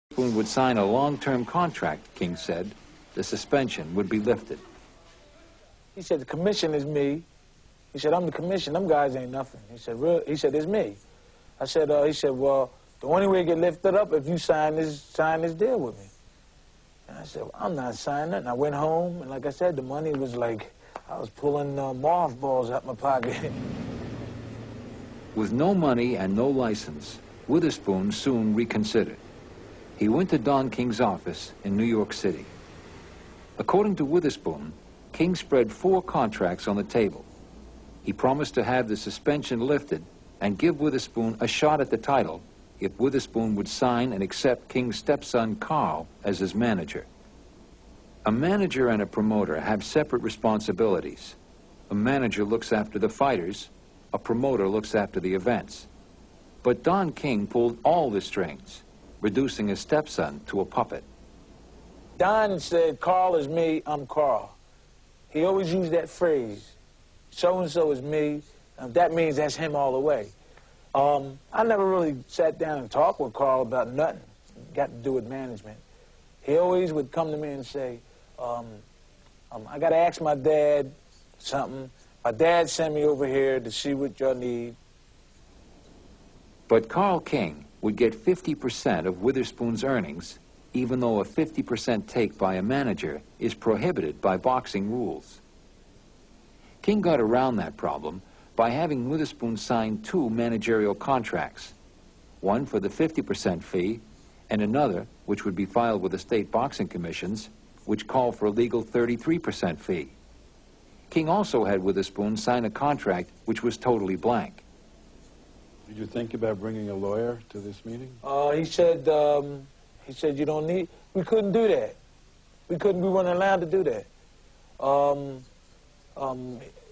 Witherspoon would sign a long-term contract, King said, the suspension would be lifted. He said, the commission is me. He said, I'm the commission. Them guys ain't nothing. He said, real? He said, it's me. I said, he said, well, the only way to get lifted up if you sign this deal with me. And I said, well, I'm not signing it. And I went home, and like I said, the money was like, I was pulling mothballs out my pocket. With no money and no license, Witherspoon soon reconsidered. He went to Don King's office in New York City. According to Witherspoon, King spread 4 contracts on the table. He promised to have the suspension lifted and give Witherspoon a shot at the title if Witherspoon would sign and accept King's stepson, Carl, as his manager. A manager and a promoter have separate responsibilities. A manager looks after the fighters, a promoter looks after the events. But Don King pulled all the strings, reducing his stepson to a puppet. Don said, Carl is me, I'm Carl. He always used that phrase, so-and-so is me. That means that's him all the way. I never really sat down and talked with Carl about nothing. Got to do with management. He always would come to me and say, I got to ask my dad something. My dad sent me over here to see what y'all need. But Carl King would get 50% of Witherspoon's earnings, even though a 50% take by a manager is prohibited by boxing rules. King got around that problem by having Witherspoon sign 2 managerial contracts, one for the 50% fee and another, which would be filed with the state boxing commissions, which called for a legal 33% fee. King also had Witherspoon sign a contract which was totally blank. Did you think about bringing a lawyer to this meeting? He said you don't need, we couldn't do that. We weren't allowed to do that.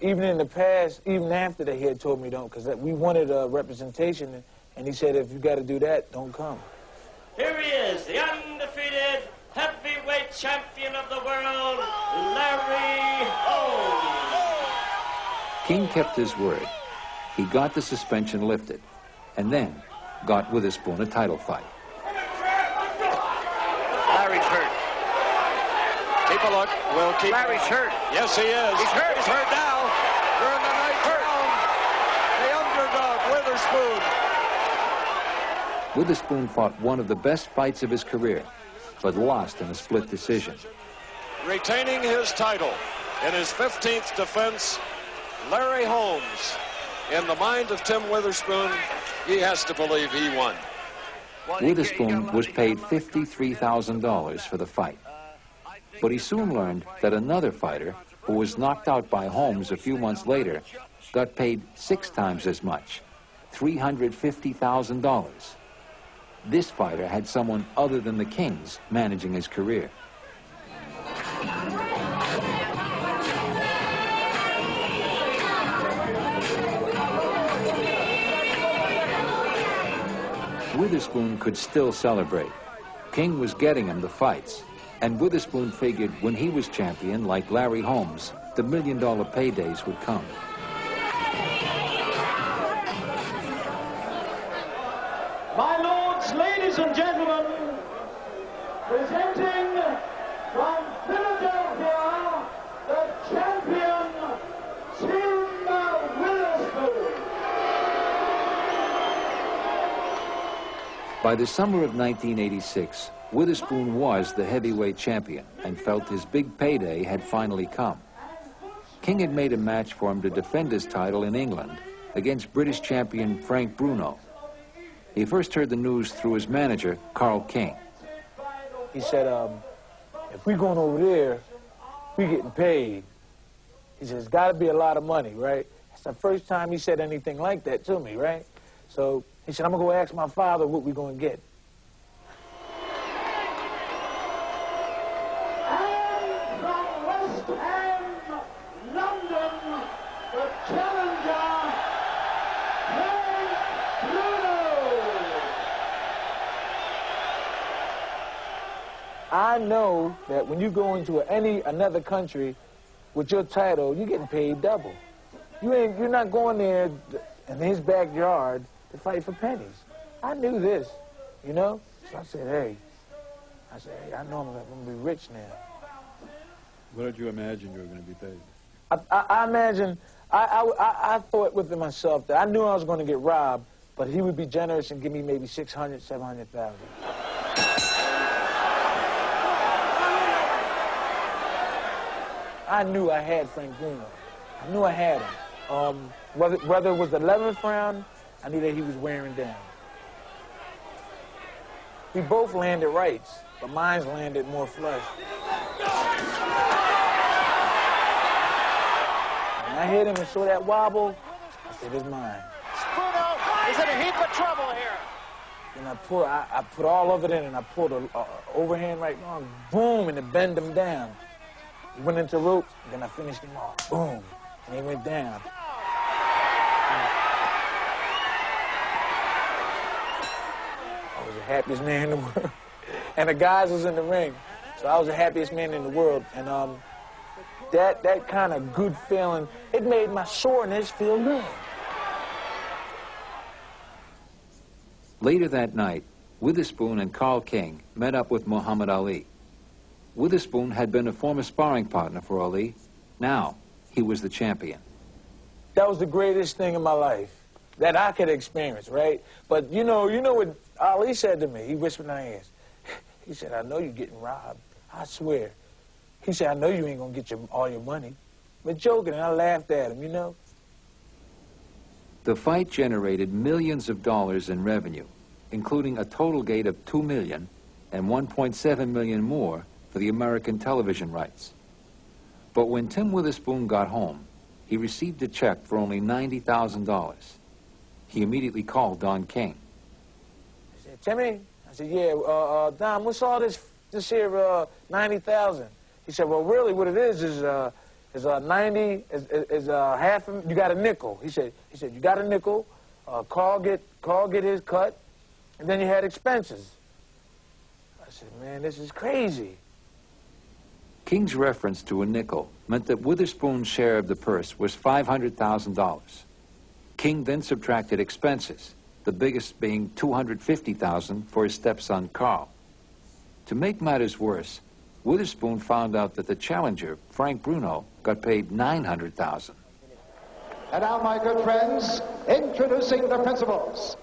Even in the past, even after that, he had told me don't, because we wanted a representation, and he said, if you got to do that, don't come. Here he is, the undefeated heavyweight champion of the world, Larry Holmes. King kept his word. He got the suspension lifted, and then got Witherspoon a title fight. Larry's hurt. Keep a look. We'll keep. Larry's hurt. Yes, he is. He's hurt. He's hurt now. We're in the ninth round. The underdog, Witherspoon. Witherspoon fought one of the best fights of his career, but lost in a split decision. Retaining his title in his 15th defense, Larry Holmes. In the mind of Tim Witherspoon, he has to believe he won. Witherspoon was paid $53,000 for the fight. But he soon learned that another fighter, who was knocked out by Holmes a few months later, got paid 6 times as much, $350,000. This fighter had someone other than the Kings managing his career. Witherspoon could still celebrate. King was getting him the fights, and Witherspoon figured when he was champion, like Larry Holmes, the $1 million paydays would come. My lords, ladies and gentlemen, presenting from Philadelphia, the champion, Tim Witherspoon. By the summer of 1986, Witherspoon was the heavyweight champion and felt his big payday had finally come. King had made a match for him to defend his title in England against British champion Frank Bruno. He first heard the news through his manager, Carl King. He said, if we're going over there, we're getting paid. He said, it's got to be a lot of money, right? That's the first time he said anything like that to me, right? So he said, I'm going to go ask my father what we're going to get. And from West Ham, London, the challenger, Frank Bruno. I know that when you go into another country with your title, you're getting paid double. You're not going there in his backyard to fight for pennies. I knew this, you know? So I said, hey, I said, hey, I know I'm going to be rich now. What did you imagine you were going to be paid? I imagine, I thought within myself that I knew I was going to get robbed, but he would be generous and give me maybe 600, 700,000. I knew I had Frank Bruno. I knew I had him. Whether it was the 11th round, I knew that he was wearing down. We both landed rights, but mine landed more flush. When I hit him and saw that wobble, I said, it's mine. Bruno is in a heap of trouble here. And I put all of it in, and I pulled an overhand right arm, boom, and it bent him down. He went into rope, and then I finished him off, boom, and he went down. I was the happiest man in the world. And the guys was in the ring, so I was the happiest man in the world. And that kind of good feeling, it made my soreness feel good. Later that night, Witherspoon and Carl King met up with Muhammad Ali. Witherspoon had been a former sparring partner for Ali. Now, he was the champion. That was the greatest thing in my life that I could experience, right? But you know what Ali said to me? He whispered in my ears. He said, I know you're getting robbed. I swear. He said, I know you ain't going to get all your money. But joking, and I laughed at him, you know? The fight generated millions of dollars in revenue, including a total gate of $2 million and $1.7 million more for the American television rights. But when Tim Witherspoon got home, he received a check for only $90,000. He immediately called Don King. I said, Timmy? I said, yeah, Don, what's all this here, 90,000? He said, well, really what it is 90, half, you got a nickel. He said, you got a nickel, Carl get his cut, and then you had expenses. I said, man, this is crazy. King's reference to a nickel meant that Witherspoon's share of the purse was $500,000. King then subtracted expenses, the biggest being $250,000 for his stepson Carl. To make matters worse, Witherspoon found out that the challenger, Frank Bruno, got paid $900,000. And now, my good friends, introducing the principals.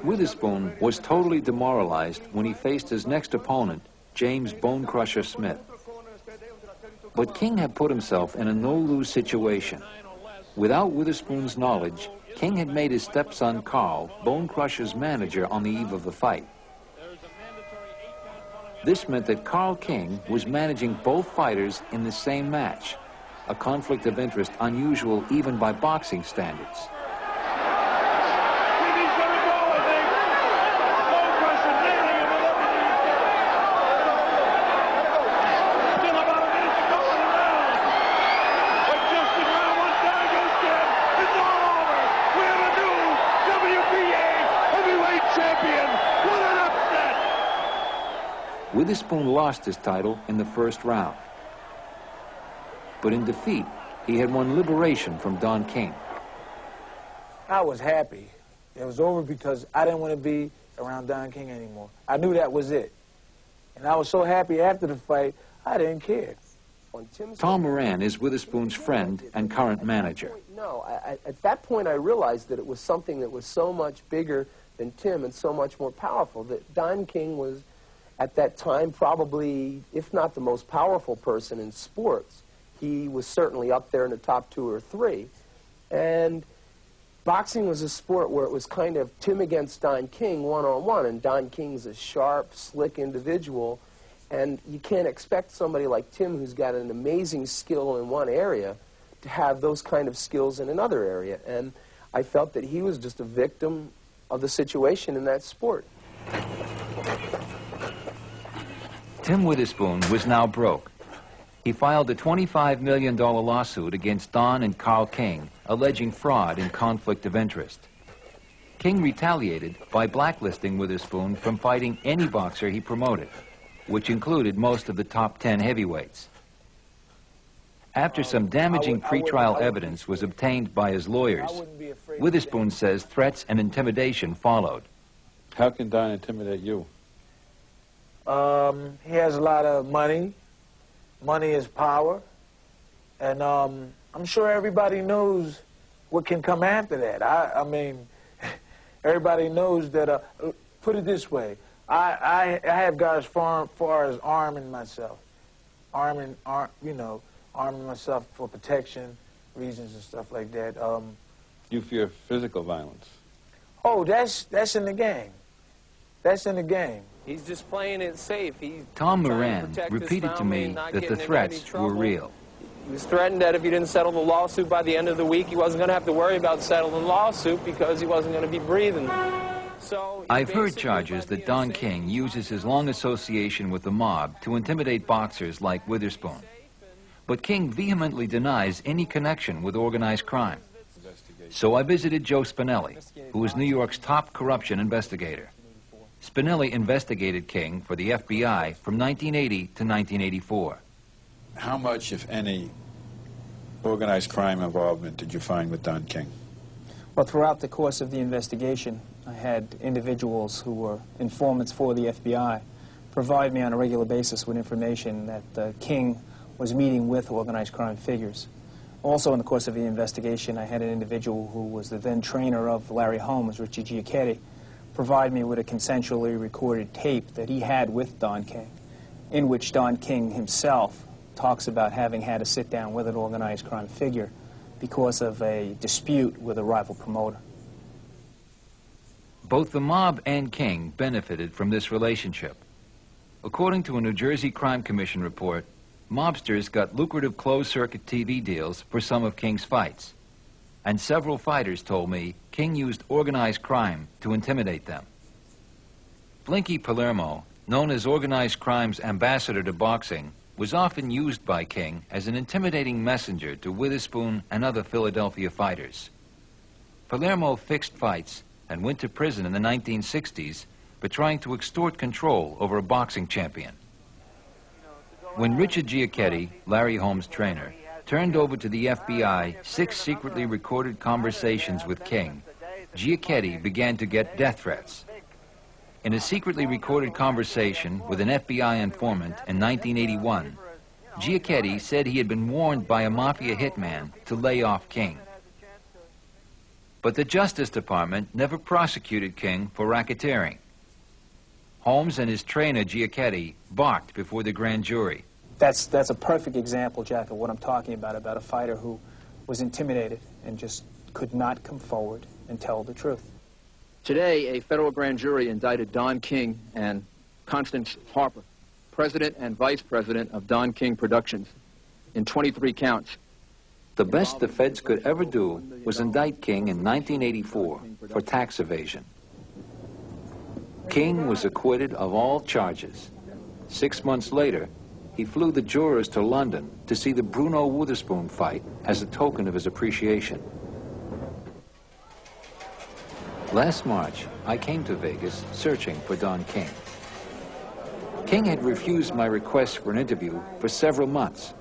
Witherspoon was totally demoralized when he faced his next opponent, James Bone Crusher Smith. But King had put himself in a no-lose situation. Without Witherspoon's knowledge, King had made his stepson Carl Bone Crusher's manager on the eve of the fight. This meant that Carl King was managing both fighters in the same match, a conflict of interest unusual even by boxing standards. Witherspoon lost his title in the first round. But in defeat, he had won liberation from Don King. I was happy. It was over because I didn't want to be around Don King anymore. I knew that was it. And I was so happy after the fight, I didn't care. Tom Moran is Witherspoon's friend and current manager. No, at that point I realized that it was something that was so much bigger than Tim and so much more powerful, that Don King was, at that time, probably, if not the most powerful person in sports. He was certainly up there in the top 2 or 3. And boxing was a sport where it was kind of Tim against Don King, one-on-one, and Don King's a sharp, slick individual, and you can't expect somebody like Tim, who's got an amazing skill in one area, to have those kind of skills in another area. And I felt that he was just a victim of the situation in that sport. Tim Witherspoon was now broke. He filed a $25 million lawsuit against Don and Carl King, alleging fraud and conflict of interest. King retaliated by blacklisting Witherspoon from fighting any boxer he promoted, which included most of the top 10 heavyweights. After some damaging pretrial evidence was obtained by his lawyers, Witherspoon says threats and intimidation followed. How can Don intimidate you? He has a lot of money. Money is power. And I'm sure everybody knows what can come after that. I mean, everybody knows that, put it this way, I have guys far as arming myself. Arming myself for protection reasons and stuff like that. You fear physical violence? Oh, that's in the game. That's in the game. He's just playing it safe. Tom Moran repeated to me that the threats were real. He was threatened that if he didn't settle the lawsuit by the end of the week, he wasn't going to have to worry about settling the lawsuit because he wasn't going to be breathing. So I've heard charges that Don King uses his long association with the mob to intimidate boxers like Witherspoon. But King vehemently denies any connection with organized crime. So I visited Joe Spinelli, who is New York's top corruption investigator. Spinelli investigated King for the FBI from 1980 to 1984. How much, if any, organized crime involvement did you find with Don King? Well, throughout the course of the investigation, I had individuals who were informants for the FBI provide me on a regular basis with information that King was meeting with organized crime figures. Also, in the course of the investigation, I had an individual who was the then trainer of Larry Holmes, Richie Giacchetti, provide me with a consensually recorded tape that he had with Don King, in which Don King himself talks about having had to sit down with an organized crime figure because of a dispute with a rival promoter. Both the mob and King benefited from this relationship. According to a New Jersey Crime Commission report, mobsters got lucrative closed-circuit TV deals for some of King's fights. And several fighters told me King used organized crime to intimidate them. Blinky Palermo, known as organized crime's ambassador to boxing, was often used by King as an intimidating messenger to Witherspoon and other Philadelphia fighters. Palermo fixed fights and went to prison in the 1960s for trying to extort control over a boxing champion. When Richard Giacchetti, Larry Holmes' trainer, turned over to the FBI 6 secretly recorded conversations with King, Giacchetti began to get death threats. In a secretly recorded conversation with an FBI informant in 1981, Giacchetti said he had been warned by a mafia hitman to lay off King. But the Justice Department never prosecuted King for racketeering. Holmes and his trainer, Giacchetti, balked before the grand jury. That's a perfect example, Jack, of what I'm talking about a fighter who was intimidated and just could not come forward and tell the truth. Today, a federal grand jury indicted Don King and Constance Harper, president and vice president of Don King Productions, in 23 counts. The best the feds could ever do was indict King in 1984 for tax evasion. King was acquitted of all charges. 6 months later, he flew the jurors to London to see the Bruno Witherspoon fight as a token of his appreciation. Last March, I came to Vegas searching for Don King. King had refused my request for an interview for several months,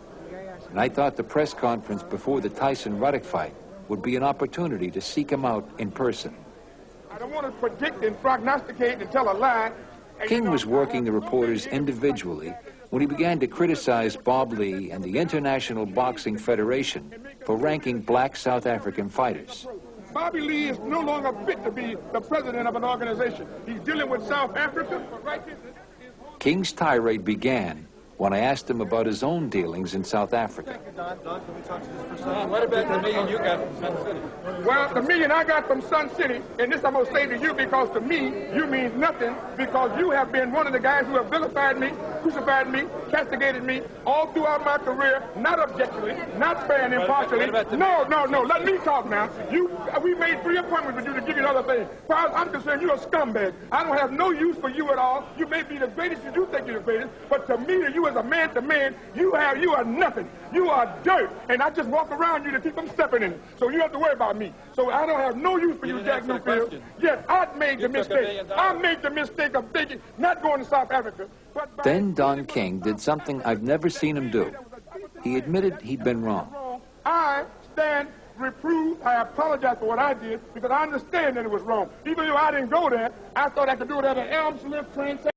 and I thought the press conference before the Tyson-Ruddock fight would be an opportunity to seek him out in person. I don't want to predict and prognosticate and tell a lie. King was working the reporters individually when he began to criticize Bob Lee and the International Boxing Federation for ranking black South African fighters. Bobby Lee is no longer fit to be the president of an organization. He's dealing with South Africa. King's tirade began when I asked him about his own dealings in South Africa. Don, can we talk to this for a second? What about the million you got from Sun City? Well, the million I got from Sun City, and this I'm going to say to you because to me, you means nothing, because you have been one of the guys who have vilified me, crucified me, castigated me all throughout my career, not objectively, not fair and impartially. No, let me talk now. We made 3 appointments with you to give you another thing. As far as I'm concerned, you're a scumbag. I don't have no use for you at all. You may be the greatest, you think you're the greatest, but to me, to you as a man to man, you are nothing. You are dirt, and I just walk around you to keep them stepping in it. So you don't have to worry about me. So I don't have no use for you, Jack Newfield. Yes, I made the mistake. I made the mistake of thinking, not going to South Africa. Then Don King did something I've never seen him do. He admitted he'd been wrong. I stand reproved. I apologize for what I did because I understand that it was wrong. Even though I didn't go there, I thought I could do it at an arm's length transaction.